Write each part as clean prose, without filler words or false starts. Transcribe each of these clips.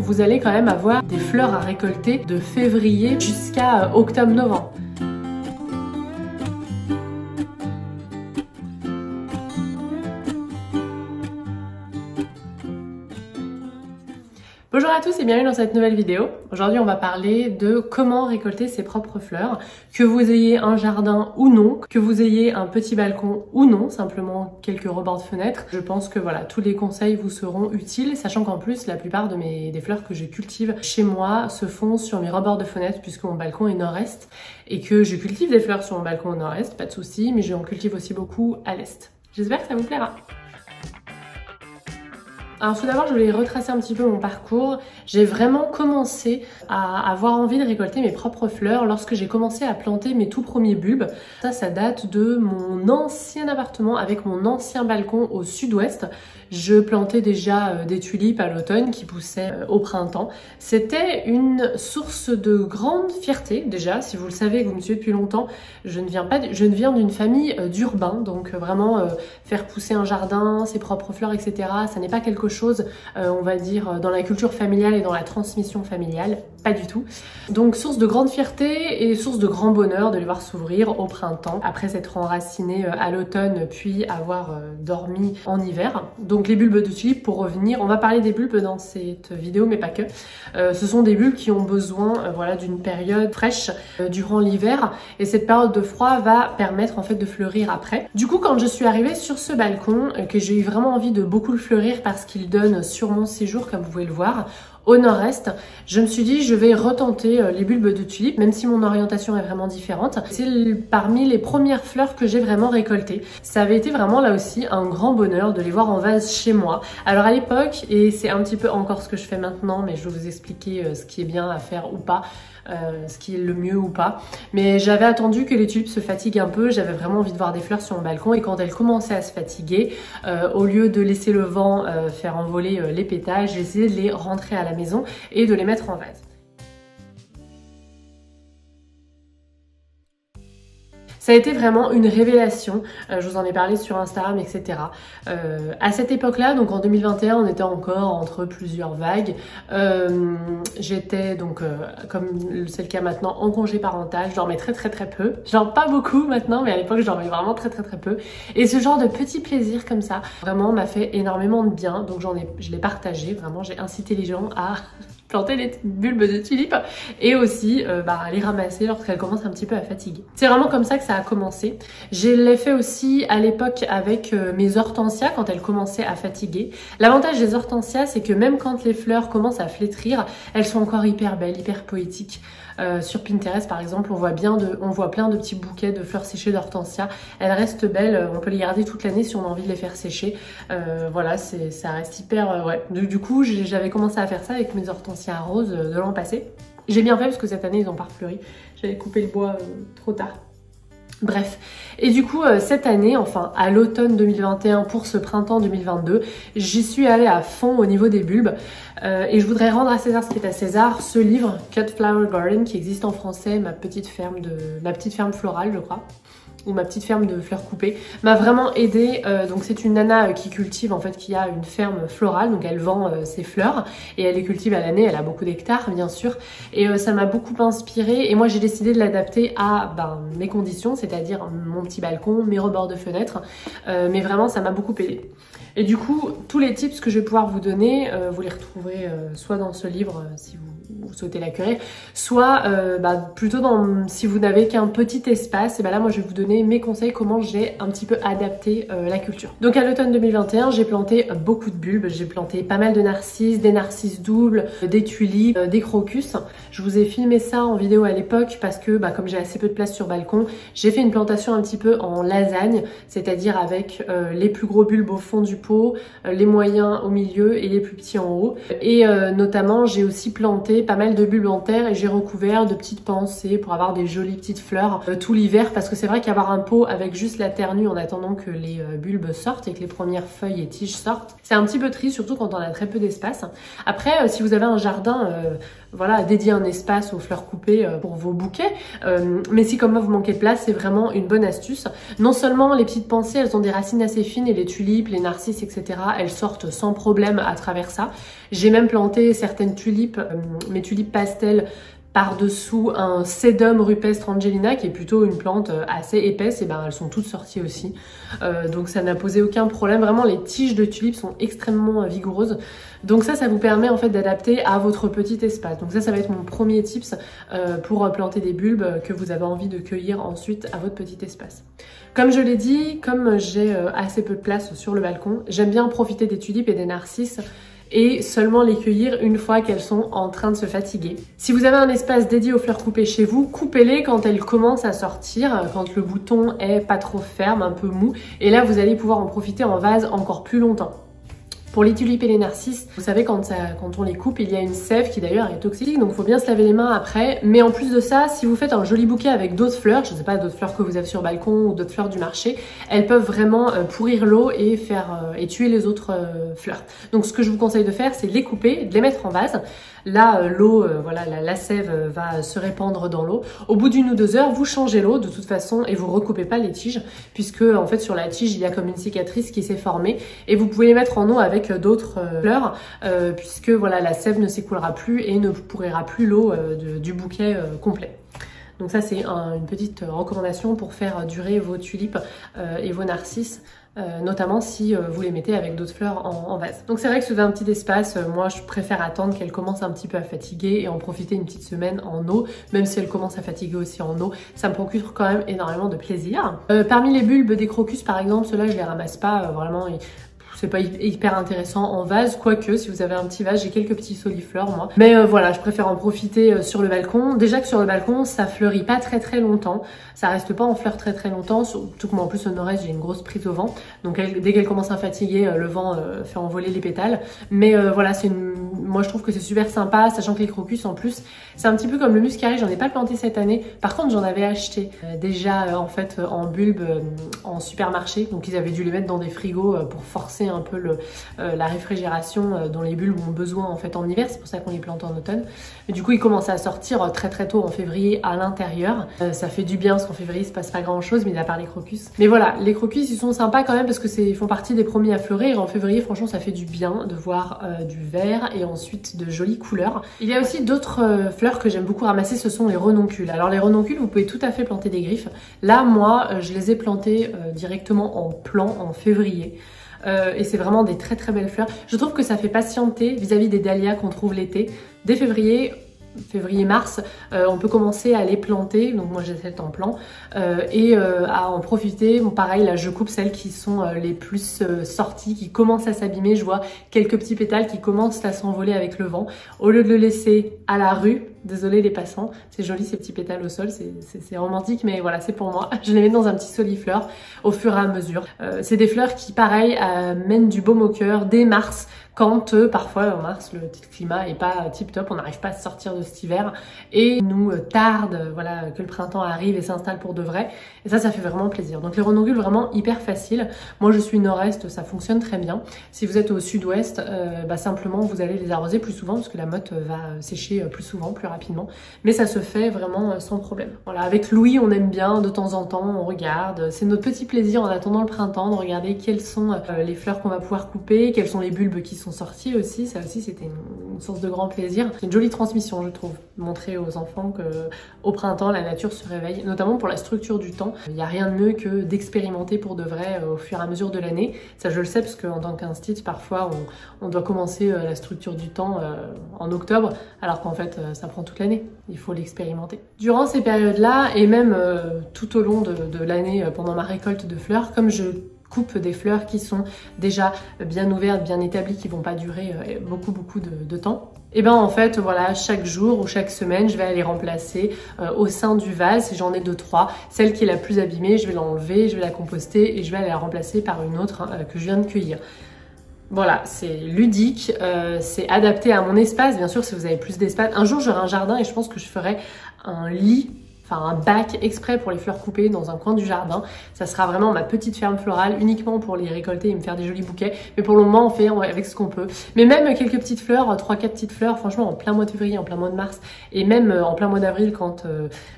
vous allez quand même avoir des fleurs à récolter de février jusqu'à octobre-novembre. Bonjour à tous et bienvenue dans cette nouvelle vidéo. Aujourd'hui on va parler de comment récolter ses propres fleurs, que vous ayez un jardin ou non, que vous ayez un petit balcon ou non, simplement quelques rebords de fenêtres. Je pense que voilà, tous les conseils vous seront utiles, sachant qu'en plus la plupart des fleurs que je cultive chez moi se font sur mes rebords de fenêtres puisque mon balcon est nord-est et que je cultive des fleurs sur mon balcon au nord-est, pas de souci, mais j'en cultive aussi beaucoup à l'est. J'espère que ça vous plaira. Alors tout d'abord, je voulais retracer un petit peu mon parcours. J'ai vraiment commencé à avoir envie de récolter mes propres fleurs lorsque j'ai commencé à planter mes tout premiers bulbes. Ça date de mon ancien appartement avec mon ancien balcon au sud-ouest. Je plantais déjà des tulipes à l'automne qui poussaient au printemps. C'était une source de grande fierté déjà. Si vous le savez, que vous me suivez depuis longtemps, je ne viens d'une famille d'urbain. Donc vraiment faire pousser un jardin, ses propres fleurs, etc. Ça n'est pas quelque chose, on va dire, dans la culture familiale et dans la transmission familiale. Pas du tout. Donc source de grande fierté et source de grand bonheur de les voir s'ouvrir au printemps après s'être enracinés à l'automne puis avoir dormi en hiver. Donc les bulbes de tulipes, pour revenir, on va parler des bulbes dans cette vidéo mais pas que. Ce sont des bulbes qui ont besoin voilà, d'une période fraîche durant l'hiver et cette période de froid va permettre en fait de fleurir après. Du coup quand je suis arrivée sur ce balcon, que j'ai eu vraiment envie de beaucoup le fleurir parce qu'il donne sur mon séjour comme vous pouvez le voir, au nord-est, je me suis dit je vais retenter les bulbes de tulipes, même si mon orientation est vraiment différente. C'est parmi les premières fleurs que j'ai vraiment récoltées. Ça avait été vraiment là aussi un grand bonheur de les voir en vase chez moi. Alors à l'époque, et c'est un petit peu encore ce que je fais maintenant, mais je vais vous expliquer ce qui est bien à faire ou pas, ce qui est le mieux ou pas. Mais j'avais attendu que les tulipes se fatiguent un peu, j'avais vraiment envie de voir des fleurs sur mon balcon et quand elles commençaient à se fatiguer, au lieu de laisser le vent faire envoler les pétales, j'ai essayé de les rentrer à la maison et de les mettre en vase. Ça a été vraiment une révélation, je vous en ai parlé sur Instagram, etc. À cette époque-là, donc en 2021, on était encore entre plusieurs vagues. J'étais donc, comme c'est le cas maintenant, en congé parental. Je dormais très peu. Je dors pas beaucoup maintenant, mais à l'époque, je dormais vraiment très peu. Et ce genre de petit plaisir comme ça, vraiment m'a fait énormément de bien. Donc je l'ai partagé, vraiment, j'ai incité les gens à planter des bulbes de tulipes et aussi à les ramasser lorsqu'elles commencent un petit peu à fatiguer. C'est vraiment comme ça que ça a commencé. Je l'ai fait aussi à l'époque avec mes hortensias quand elles commençaient à fatiguer. L'avantage des hortensias, c'est que même quand les fleurs commencent à flétrir, elles sont encore hyper belles, hyper poétiques. Sur Pinterest par exemple, on voit plein de petits bouquets de fleurs séchées d'hortensia. Elles restent belles, on peut les garder toute l'année si on a envie de les faire sécher. Voilà, ça reste hyper... ouais. Du coup, j'avais commencé à faire ça avec mes hortensias roses de l'an passé. J'ai bien fait parce que cette année, ils ont pas refleuri. J'avais coupé le bois trop tard. Bref, et du coup cette année, enfin à l'automne 2021 pour ce printemps 2022, j'y suis allée à fond au niveau des bulbes et je voudrais rendre à César ce qui est à César, ce livre Cut Flower Garden qui existe en français, ma petite ferme florale je crois, ou ma petite ferme de fleurs coupées, m'a vraiment aidée. Donc c'est une nana qui cultive en fait, qui a une ferme florale, donc elle vend ses fleurs et elle les cultive à l'année, elle a beaucoup d'hectares bien sûr et ça m'a beaucoup inspirée et moi j'ai décidé de l'adapter à mes conditions, c'est-à-dire mon petit balcon, mes rebords de fenêtres, mais vraiment ça m'a beaucoup aidée. Et du coup, tous les tips que je vais pouvoir vous donner, vous les retrouverez soit dans ce livre si vous souhaitez l'acquérir, soit plutôt si vous n'avez qu'un petit espace, et là moi je vais vous donner mes conseils comment j'ai un petit peu adapté la culture. Donc à l'automne 2021, j'ai planté beaucoup de bulbes, j'ai planté pas mal de narcisses, des narcisses doubles, des tulipes, des crocus. Je vous ai filmé ça en vidéo à l'époque parce que comme j'ai assez peu de place sur balcon, j'ai fait une plantation un petit peu en lasagne, c'est-à-dire avec les plus gros bulbes au fond du pot, les moyens au milieu et les plus petits en haut. Et notamment j'ai aussi planté pas mal de bulbes en terre et j'ai recouvert de petites pensées pour avoir des jolies petites fleurs tout l'hiver parce que c'est vrai qu'avoir un pot avec juste la terre nue en attendant que les bulbes sortent et que les premières feuilles et tiges sortent, c'est un petit peu triste surtout quand on a très peu d'espace. Après si vous avez un jardin voilà, dédier un espace aux fleurs coupées pour vos bouquets. Mais si comme moi vous manquez de place, c'est vraiment une bonne astuce. Non seulement les petites pensées, elles ont des racines assez fines et les tulipes, les narcisses, etc. elles sortent sans problème à travers ça. J'ai même planté certaines tulipes, mes tulipes pastel, par-dessous un sedum rupestre Angelina qui est plutôt une plante assez épaisse, et ben elles sont toutes sorties aussi. Donc ça n'a posé aucun problème. Vraiment les tiges de tulipes sont extrêmement vigoureuses. Donc ça vous permet en fait d'adapter à votre petit espace. Donc ça va être mon premier tips pour planter des bulbes que vous avez envie de cueillir ensuite à votre petit espace. Comme je l'ai dit, comme j'ai assez peu de place sur le balcon, j'aime bien profiter des tulipes et des narcisses et seulement les cueillir une fois qu'elles sont en train de se fatiguer. Si vous avez un espace dédié aux fleurs coupées chez vous, coupez-les quand elles commencent à sortir, quand le bouton est pas trop ferme, un peu mou, et là vous allez pouvoir en profiter en vase encore plus longtemps. Pour les tulipes et les narcisses, vous savez quand on les coupe, il y a une sève qui d'ailleurs est toxique, donc il faut bien se laver les mains après. Mais en plus de ça, si vous faites un joli bouquet avec d'autres fleurs, je ne sais pas, d'autres fleurs que vous avez sur le balcon ou d'autres fleurs du marché, elles peuvent vraiment pourrir l'eau et tuer les autres fleurs. Donc ce que je vous conseille de faire, c'est de les couper, de les mettre en vase. Là, l'eau, voilà, la sève va se répandre dans l'eau. Au bout d'1 ou 2 heures, vous changez l'eau de toute façon et vous recoupez pas les tiges, puisque en fait sur la tige il y a comme une cicatrice qui s'est formée et vous pouvez les mettre en eau avec d'autres fleurs, puisque voilà la sève ne s'écoulera plus et ne pourrira plus l'eau du bouquet complet. Donc ça c'est une petite recommandation pour faire durer vos tulipes et vos narcisses. Notamment si vous les mettez avec d'autres fleurs en vase. Donc c'est vrai que si vous avez un petit espace, moi je préfère attendre qu'elle commence un petit peu à fatiguer et en profiter une petite semaine en eau, même si elle commence à fatiguer aussi en eau, ça me procure quand même énormément de plaisir. Parmi les bulbes des crocus par exemple, ceux-là je les ramasse pas, vraiment c'est pas hyper intéressant en vase, quoique si vous avez un petit vase, j'ai quelques petits soliflores moi. Mais voilà, je préfère en profiter sur le balcon. Déjà que sur le balcon, ça fleurit pas très longtemps, ça reste pas en fleurs très longtemps, surtout que moi en plus au nord-est j'ai une grosse prise au vent, donc dès qu'elle commence à fatiguer, le vent fait envoler les pétales. Mais voilà, moi je trouve que c'est super sympa, sachant que les crocus en plus, c'est un petit peu comme le muscari, j'en ai pas planté cette année, par contre j'en avais acheté déjà en fait en bulbe en supermarché, donc ils avaient dû les mettre dans des frigos pour forcer un peu la réfrigération dont les bulbes ont besoin en fait en hiver, c'est pour ça qu'on les plante en automne. Mais du coup ils commencent à sortir très tôt en février à l'intérieur, ça fait du bien parce qu'en février il se passe pas grand chose, mis à part les crocus. Mais voilà, les crocus ils sont sympas quand même parce que ils font partie des premiers à fleurir. En février franchement ça fait du bien de voir du vert et ensuite de jolies couleurs. Il y a aussi d'autres fleurs que j'aime beaucoup ramasser, ce sont les renoncules. Alors les renoncules vous pouvez tout à fait planter des griffes. Là moi je les ai plantées directement en plan en février. Et c'est vraiment des très belles fleurs. Je trouve que ça fait patienter vis-à-vis des dahlias qu'on trouve l'été. Dès février-mars, on peut commencer à les planter, donc moi j'ai celles en plan, et à en profiter. Bon, pareil, là je coupe celles qui sont les plus sorties, qui commencent à s'abîmer. Je vois quelques petits pétales qui commencent à s'envoler avec le vent. Au lieu de le laisser à la rue, désolé les passants, c'est joli ces petits pétales au sol, c'est romantique, mais voilà, c'est pour moi. Je les mets dans un petit solifleur au fur et à mesure. C'est des fleurs qui, pareil, mènent du baume au cœur dès mars, quand parfois en mars le climat est pas tip top, on n'arrive pas à sortir de cet hiver et nous tarde voilà que le printemps arrive et s'installe pour de vrai, et ça fait vraiment plaisir. Donc les renoncules vraiment hyper faciles. Moi je suis nord-est, ça fonctionne très bien. Si vous êtes au sud-ouest, simplement vous allez les arroser plus souvent parce que la motte va sécher plus souvent, plus rapidement, mais ça se fait vraiment sans problème. Voilà, avec Louis on aime bien de temps en temps, on regarde, c'est notre petit plaisir en attendant le printemps de regarder quelles sont les fleurs qu'on va pouvoir couper, quels sont les bulbes qui sont sortis aussi. Ça aussi c'était une source de grand plaisir. C'est une jolie transmission je trouve, montrer aux enfants que au printemps la nature se réveille, notamment pour la structure du temps. Il n'y a rien de mieux que d'expérimenter pour de vrai au fur et à mesure de l'année. Ça je le sais parce qu'en tant qu'institut parfois on doit commencer la structure du temps en octobre, alors qu'en fait ça prend toute l'année, il faut l'expérimenter. Durant ces périodes-là et même tout au long de l'année pendant ma récolte de fleurs, comme je coupe des fleurs qui sont déjà bien ouvertes, bien établies, qui vont pas durer beaucoup de temps, et ben en fait voilà, chaque jour ou chaque semaine je vais aller remplacer au sein du vase, si j'en ai 2-3, celle qui est la plus abîmée je vais l'enlever, je vais la composter et je vais aller la remplacer par une autre que je viens de cueillir. Voilà, c'est ludique, c'est adapté à mon espace. Bien sûr, si vous avez plus d'espace, un jour j'aurai un jardin et je pense que je ferai un lit un bac exprès pour les fleurs coupées dans un coin du jardin. Ça sera vraiment ma petite ferme florale uniquement pour les récolter et me faire des jolis bouquets. Mais pour le moment, on fait avec ce qu'on peut. Mais même quelques petites fleurs, 3-4 petites fleurs, franchement, en plein mois de février, en plein mois de mars et même en plein mois d'avril quand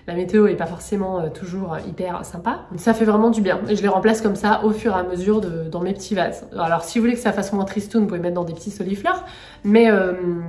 la météo est pas forcément toujours hyper sympa, ça fait vraiment du bien. Et je les remplace comme ça au fur et à mesure dans mes petits vases. Alors si vous voulez que ça fasse moins tristoun, vous pouvez mettre dans des petits solifleurs. Mais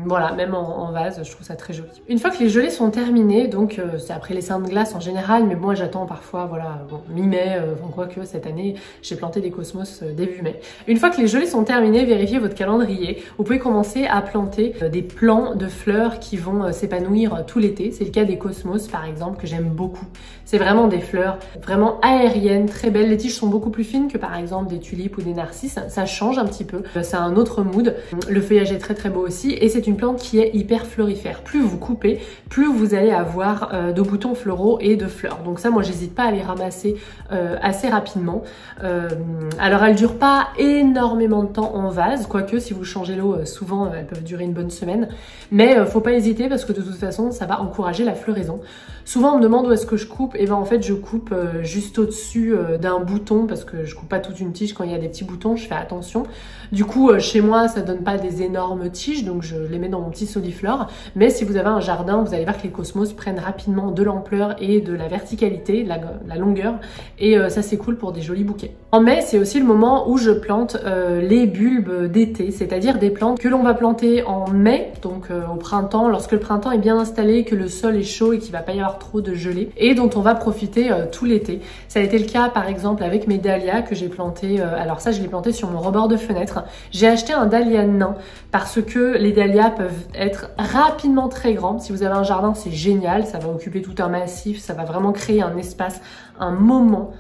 voilà, même en vase, je trouve ça très joli. Une fois que les gelées sont terminées, donc c'est après les seins de glace en général, mais moi j'attends parfois, voilà, bon, mi-mai, quoique cette année j'ai planté des cosmos début mai. Une fois que les gelées sont terminées, vérifiez votre calendrier. Vous pouvez commencer à planter des plants de fleurs qui vont s'épanouir tout l'été. C'est le cas des cosmos par exemple, que j'aime beaucoup. C'est vraiment des fleurs vraiment aériennes, très belles. Les tiges sont beaucoup plus fines que par exemple des tulipes ou des narcisses. Ça change un petit peu, c'est un autre mood. Le feuillage est très très beau aussi et c'est une plante qui est hyper florifère. Plus vous coupez, plus vous allez avoir de boutons floraux et de fleurs. Donc ça, moi j'hésite pas à les ramasser assez rapidement. Alors elles durent pas énormément de temps en vase, quoique si vous changez l'eau souvent elles peuvent durer une bonne semaine. Mais faut pas hésiter parce que de toute façon ça va encourager la floraison. Souvent on me demande où est-ce que je coupe, et ben en fait je coupe juste au-dessus d'un bouton parce que je coupe pas toute une tige quand il y a des petits boutons, je fais attention. Du coup chez moi ça donne pas des énormes tiges, donc je les mets dans mon petit soliflore. Mais si vous avez un jardin, vous allez voir que les cosmos prennent rapidement de l'ampleur et de la verticalité, la longueur, et ça c'est cool pour des jolis bouquets. En mai, c'est aussi le moment où je plante les bulbes d'été, c'est-à-dire des plantes que l'on va planter en mai, donc au printemps, lorsque le printemps est bien installé, que le sol est chaud et qu'il va pas y avoir trop de gelée, et dont on va profiter tout l'été. Ça a été le cas par exemple avec mes dahlias que j'ai planté, alors ça je l'ai planté sur mon rebord de fenêtre. J'ai acheté un dahlia nain parce que les dahlias peuvent être rapidement très grands. Si vous avez un jardin, c'est génial, ça va occuper tout un massif, ça va vraiment créer un espace, un moment,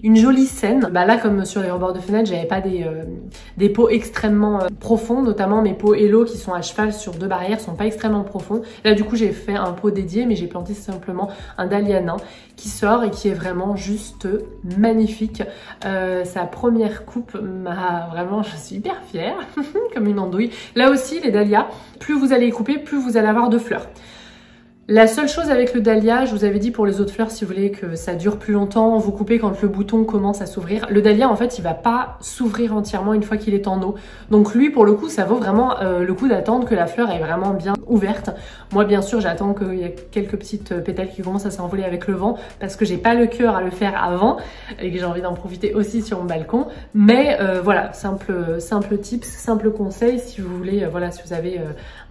une jolie scène. Bah là, comme sur les rebords de fenêtre, j'avais pas des pots extrêmement profonds, notamment mes pots Hello qui sont à cheval sur 2 barrières sont pas extrêmement profonds. Là du coup j'ai fait un pot dédié, mais j'ai planté simplement un dahlia nain qui sort et qui est vraiment juste magnifique. Sa première coupe m'a vraiment, je suis hyper fière, comme une andouille. Là aussi les dahlias, plus vous allez les couper, plus vous allez avoir de fleurs. La seule chose avec le dahlia, je vous avais dit pour les autres fleurs, si vous voulez que ça dure plus longtemps, vous coupez quand le bouton commence à s'ouvrir. Le dahlia, en fait, il va pas s'ouvrir entièrement une fois qu'il est en eau. Donc lui, pour le coup, ça vaut vraiment le coup d'attendre que la fleur est vraiment bien ouverte. Moi, bien sûr, j'attends qu'il y ait quelques petites pétales qui commencent à s'envoler avec le vent parce que j'ai pas le cœur à le faire avant et que j'ai envie d'en profiter aussi sur mon balcon. Mais voilà, simple tips, simple conseil si vous voulez, voilà, si vous avez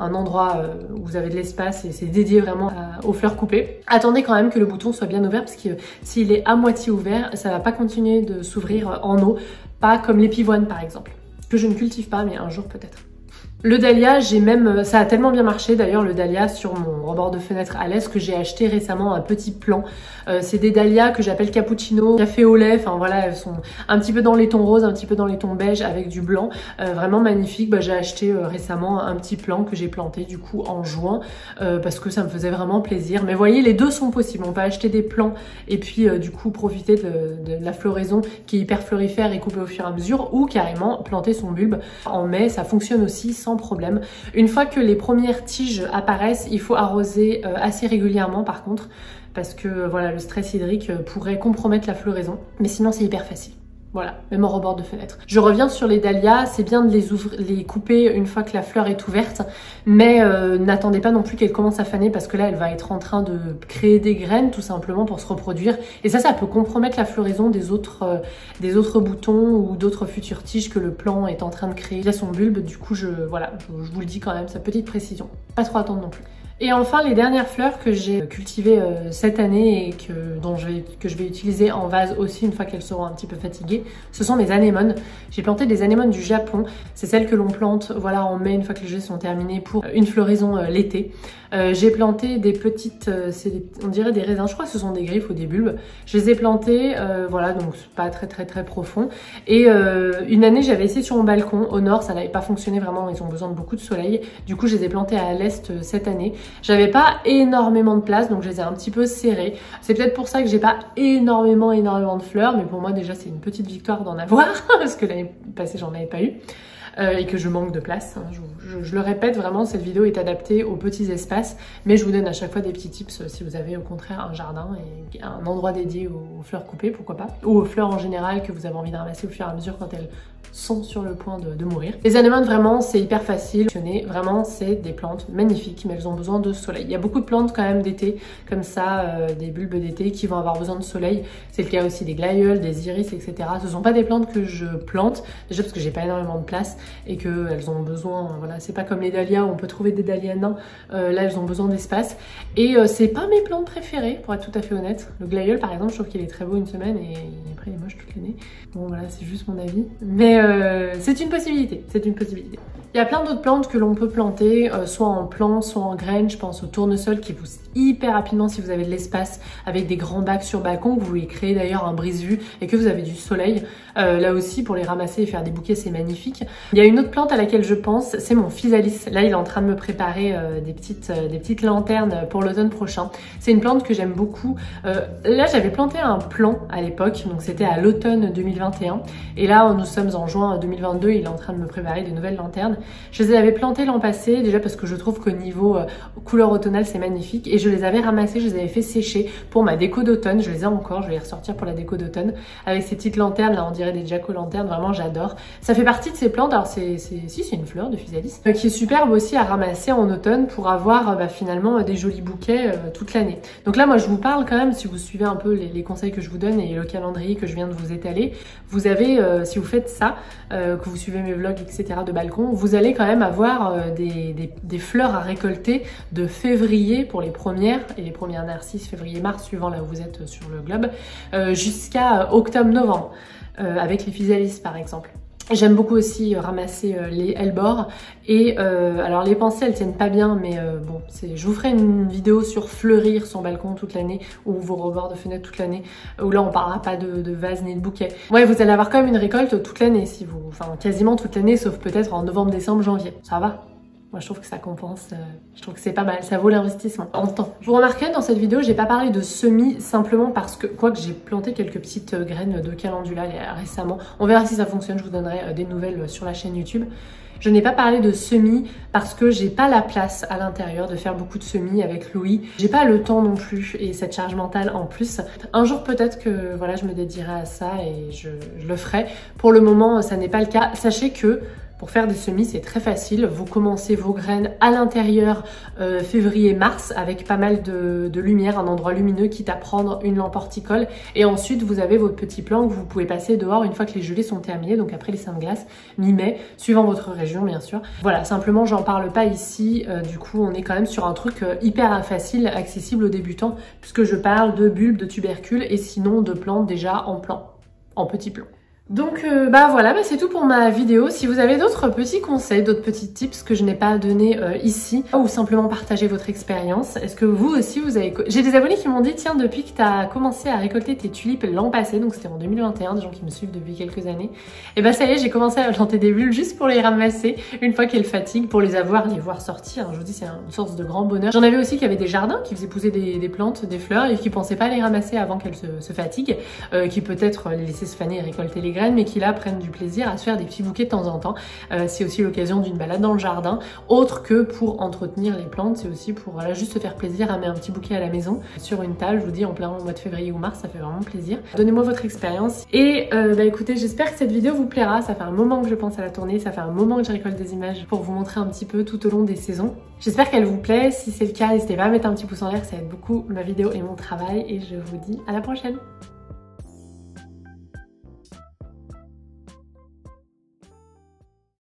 un endroit où vous avez de l'espace et c'est dédié vraiment aux fleurs coupées. Attendez quand même que le bouton soit bien ouvert parce que s'il est à moitié ouvert, ça va pas continuer de s'ouvrir en eau, pas comme les pivoines par exemple, que je ne cultive pas mais un jour peut-être. Le dahlia, ça a tellement bien marché d'ailleurs le dahlia sur mon rebord de fenêtre à l'est que j'ai acheté récemment un petit plant. C'est des dahlias que j'appelle cappuccino, café au lait, enfin voilà, elles sont un petit peu dans les tons roses, un petit peu dans les tons beige avec du blanc, vraiment magnifique. Bah, j'ai acheté récemment un petit plant que j'ai planté du coup en juin parce que ça me faisait vraiment plaisir. Mais voyez, les deux sont possibles, on peut acheter des plants et puis du coup profiter de la floraison qui est hyper florifère et couper au fur et à mesure, ou carrément planter son bulbe en mai, ça fonctionne aussi sans problème. Une fois que les premières tiges apparaissent, il faut arroser assez régulièrement par contre, parce que voilà, le stress hydrique pourrait compromettre la floraison, mais sinon c'est hyper facile. Voilà, même en rebord de fenêtre. Je reviens sur les dahlias, c'est bien de les couper une fois que la fleur est ouverte, mais n'attendez pas non plus qu'elle commence à faner parce que là elle va être en train de créer des graines tout simplement pour se reproduire. Et ça peut compromettre la floraison des autres boutons ou d'autres futures tiges que le plant est en train de créer via son bulbe. Du coup, je vous le dis quand même, sa petite précision. Pas trop attendre non plus. Et enfin, les dernières fleurs que j'ai cultivées cette année et que je vais utiliser en vase aussi une fois qu'elles seront un petit peu fatiguées, ce sont mes anémones. J'ai planté des anémones du Japon. C'est celles que l'on plante voilà, en mai une fois que les gelées sont terminées pour une floraison l'été. J'ai planté des petites, on dirait des raisins, je crois que ce sont des griffes ou des bulbes. Je les ai plantées, voilà, donc pas très profond. Et une année, j'avais essayé sur mon balcon. Au nord, ça n'avait pas fonctionné vraiment, ils ont besoin de beaucoup de soleil. Du coup, je les ai plantées à l'est cette année. J'avais pas énormément de place, donc je les ai un petit peu serrés. C'est peut-être pour ça que j'ai pas énormément de fleurs, mais pour moi déjà c'est une petite victoire d'en avoir, parce que l'année passée j'en avais pas eu. Et que je manque de place. Je le répète, vraiment, cette vidéo est adaptée aux petits espaces, mais je vous donne à chaque fois des petits tips si vous avez au contraire un jardin et un endroit dédié aux fleurs coupées, pourquoi pas, ou aux fleurs en général que vous avez envie de ramasser au fur et à mesure quand elles sont sur le point de mourir. Les anémones, vraiment, c'est hyper facile. Vraiment, c'est des plantes magnifiques, mais elles ont besoin de soleil. Il y a beaucoup de plantes quand même d'été, comme ça, des bulbes d'été qui vont avoir besoin de soleil. C'est le cas aussi des glaïeuls, des iris, etc. Ce sont pas des plantes que je plante, déjà parce que j'ai pas énormément de place et qu'elles ont besoin, voilà, c'est pas comme les dahlias où on peut trouver des dahlias nains, là elles ont besoin d'espace. Et c'est pas mes plantes préférées, pour être tout à fait honnête. Le glaïeul par exemple, je trouve qu'il est très beau une semaine et après il est moche toute l'année. Bon voilà, c'est juste mon avis. Mais c'est une possibilité, c'est une possibilité. Il y a plein d'autres plantes que l'on peut planter, soit en plants, soit en graines. Je pense au tournesol qui pousse hyper rapidement si vous avez de l'espace, avec des grands bacs sur balcon, que vous voulez créer d'ailleurs un brise-vue et que vous avez du soleil. Là aussi, pour les ramasser et faire des bouquets, c'est magnifique. Il y a une autre plante à laquelle je pense, c'est mon physalis. Là, il est en train de me préparer des petites lanternes pour l'automne prochain. C'est une plante que j'aime beaucoup. Là, j'avais planté un plant à l'époque, donc c'était à l'automne 2021. Et là, nous sommes en juin 2022, il est en train de me préparer de nouvelles lanternes. Je les avais plantées l'an passé, déjà parce que je trouve qu'au niveau couleur automnale, c'est magnifique. Et je les avais ramassées, je les avais fait sécher pour ma déco d'automne. Je les ai encore, je vais les ressortir pour la déco d'automne. Avec ces petites lanternes, là, on dirait des jack-o'-lanternes, vraiment j'adore. Ça fait partie de ces plantes, alors c'est une fleur de physalis, qui est superbe aussi à ramasser en automne pour avoir finalement des jolis bouquets toute l'année. Donc là, moi, je vous parle quand même, si vous suivez un peu les conseils que je vous donne et le calendrier que je viens de vous étaler, vous avez, si vous faites ça, que vous suivez mes vlogs, etc. de balcon, vous allez quand même avoir des fleurs à récolter de février pour les premières, et les premières narcisses février-mars, suivant là où vous êtes sur le globe, jusqu'à octobre-novembre, avec les physalis par exemple. J'aime beaucoup aussi ramasser les hellebores et alors les pensées elles tiennent pas bien mais bon je vous ferai une vidéo sur fleurir son balcon toute l'année ou vos rebords de fenêtre toute l'année où là on parlera pas de vase ni de bouquet. Ouais, vous allez avoir quand même une récolte toute l'année si vous, enfin quasiment toute l'année sauf peut-être en novembre, décembre, janvier. Ça va? Moi, je trouve que ça compense, je trouve que c'est pas mal, ça vaut l'investissement en temps. Vous remarquerez dans cette vidéo, j'ai pas parlé de semis simplement parce que, quoique j'ai planté quelques petites graines de calendula récemment. On verra si ça fonctionne, je vous donnerai des nouvelles sur la chaîne YouTube. Je n'ai pas parlé de semis parce que j'ai pas la place à l'intérieur de faire beaucoup de semis avec Louis. J'ai pas le temps non plus et cette charge mentale en plus. Un jour peut-être que voilà, je me dédierai à ça et je le ferai. Pour le moment, ça n'est pas le cas. Sachez que pour faire des semis, c'est très facile. Vous commencez vos graines à l'intérieur février-mars avec pas mal de lumière, un endroit lumineux, quitte à prendre une lampe horticole. Et ensuite, vous avez votre petit plan que vous pouvez passer dehors une fois que les gelées sont terminées, donc après les seins de glace, mi-mai, suivant votre région bien sûr. Voilà, simplement, j'en parle pas ici. Du coup, on est quand même sur un truc hyper facile, accessible aux débutants, puisque je parle de bulbes, de tubercules et sinon de plantes déjà en plan, en petits plants. Donc voilà, c'est tout pour ma vidéo. Si vous avez d'autres petits conseils, d'autres petits tips que je n'ai pas donné ici, ou simplement partager votre expérience, est-ce que vous aussi vous avez... J'ai des abonnés qui m'ont dit, tiens, depuis que tu as commencé à récolter tes tulipes l'an passé, donc c'était en 2021, des gens qui me suivent depuis quelques années, et ça y est, j'ai commencé à planter des bulbes juste pour les ramasser, une fois qu'elles fatiguent, pour les voir sortir. Je vous dis, c'est une source de grand bonheur. J'en avais aussi qui avaient des jardins, qui faisaient pousser des plantes, des fleurs, et qui pensaient pas les ramasser avant qu'elles se fatiguent, qui peut-être les laissaient se faner et récolter les graines, mais qui là prennent du plaisir à se faire des petits bouquets de temps en temps. C'est aussi l'occasion d'une balade dans le jardin, autre que pour entretenir les plantes, c'est aussi pour juste se faire plaisir à mettre un petit bouquet à la maison sur une table, je vous dis en plein mois de février ou mars, ça fait vraiment plaisir. Donnez-moi votre expérience et écoutez, j'espère que cette vidéo vous plaira. Ça fait un moment que je pense à la tourner, ça fait un moment que je récolte des images pour vous montrer un petit peu tout au long des saisons. J'espère qu'elle vous plaît, si c'est le cas, n'hésitez pas à mettre un petit pouce en l'air, ça aide beaucoup ma vidéo et mon travail et je vous dis à la prochaine.